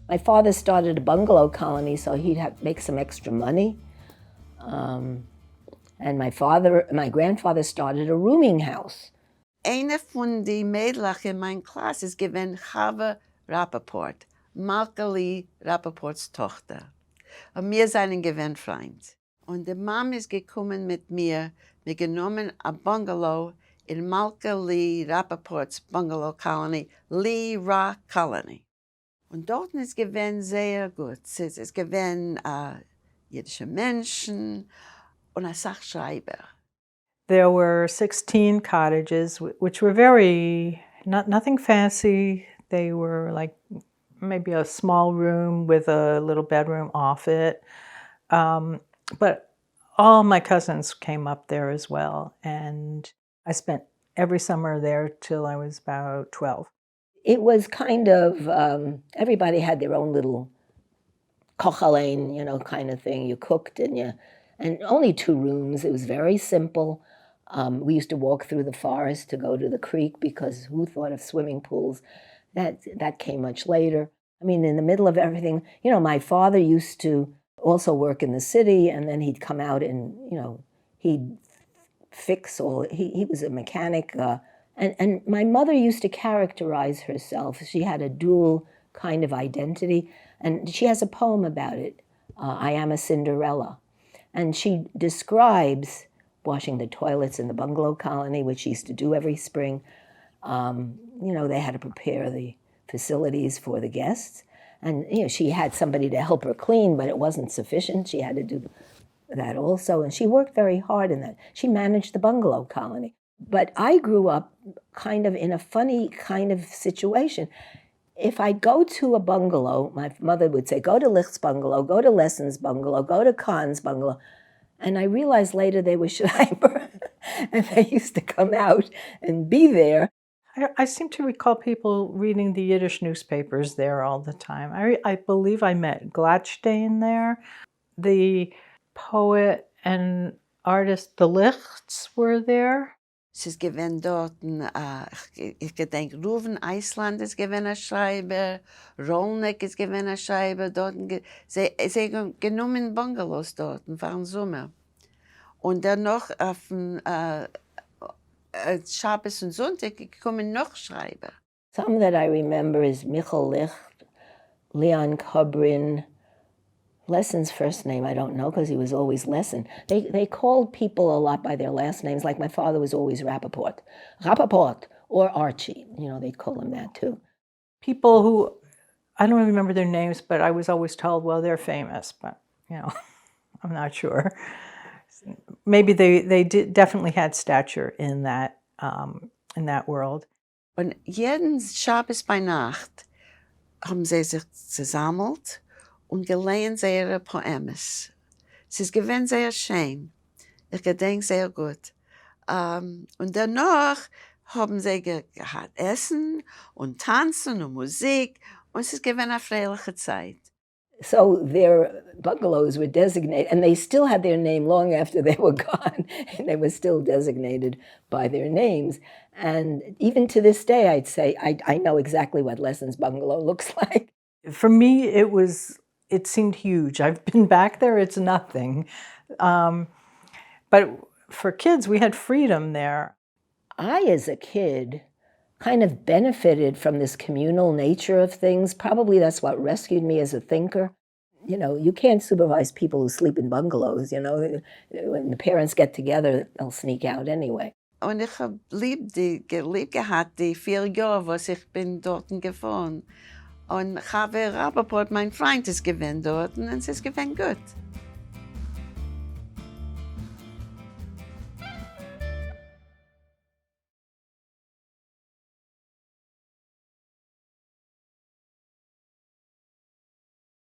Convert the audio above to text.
My father started a bungalow colony, so he'd make some extra money. And my grandfather started a rooming house. Eine von die Mädels in meiner Klasse ist gewesen Shevi Rappaport, Malka Rappaports Tochter. Und wir seien gewesen Freund. Und die Mom ist gekommen mit mir, wir genommen ein Bungalow in Malka Rappaports Bungalow Colony, Ra Colony. Und dort ist gewesen sehr gut. Es ist gewesen jiddische Menschen und eine Sachschreiber. There were 16 cottages, which were nothing fancy. They were like maybe a small room with a little bedroom off it. But all my cousins came up there as well. And I spent every summer there till I was about 12. It was kind of, everybody had their own little kochalein, kind of thing. You cooked and only 2 rooms. It was very simple. We used to walk through the forest to go to the creek because who thought of swimming pools? That came much later. I mean, in the middle of everything, my father used to also work in the city, and then he'd come out and, he'd fix he was a mechanic. And my mother used to characterize herself. She had a dual kind of identity, and she has a poem about it, I Am a Cinderella. And she describes washing the toilets in the bungalow colony, which she used to do every spring. They had to prepare the facilities for the guests. And, she had somebody to help her clean, but it wasn't sufficient. She had to do that also. And she worked very hard in that. She managed the bungalow colony. But I grew up kind of in a funny kind of situation. If I go to a bungalow, my mother would say, go to Licht's bungalow, go to Lesson's bungalow, go to Kahn's bungalow. And I realized later they were Schreiber, and they used to come out and be there. I seem to recall people reading the Yiddish newspapers there all the time. I believe I met Gladstein there. The poet and artist, the Lichts, were there. Es ist gewesen dort, ich gedenke, Ruven Iceland ist gewesen ein Schreiber, Rolnick ist gewesen ein Schreiber, sie genommen Bungalows dort, für den Sommer. Und dann noch auf den Shabbos und Sonntag kommen noch Schreiber. Some that I remember is Michal Licht, Leon Kubrin. Lesson's first name I don't know because he was always Lesson. They called people a lot by their last names, like my father was always Rappaport. Rappaport or Archie, they'd call him that too. People who, I don't remember their names, but I was always told, well, they're famous, but, I'm not sure. Maybe they definitely had stature in that world. Und jeden Shabbos bei Nacht haben sie sich zusammelt und gelesen ihre Poemes. Es ist gewesen sehr schön. Ich gedenke sehr gut. Und danach haben sie gehabt Essen und Tanzen und Musik. Und es ist gewesen eine freiliche Zeit. So their bungalows were designated, and they still had their name long after they were gone. And they were still designated by their names. And even to this day, I'd say, I know exactly what Lesson's bungalow looks like. For me, it seemed huge. I've been back there, it's nothing. But for kids, we had freedom there. I, as a kid, kind of benefited from this communal nature of things. Probably that's what rescued me as a thinker. You can't supervise people who sleep in bungalows, When the parents get together, they'll sneak out anyway. Und ich habe lieb gehabt, die 4 Jahre, was ich bin dort gefahren. Und Shevi Rappaport, mein Freund, ist gewesen dort und es ist gewesen gut.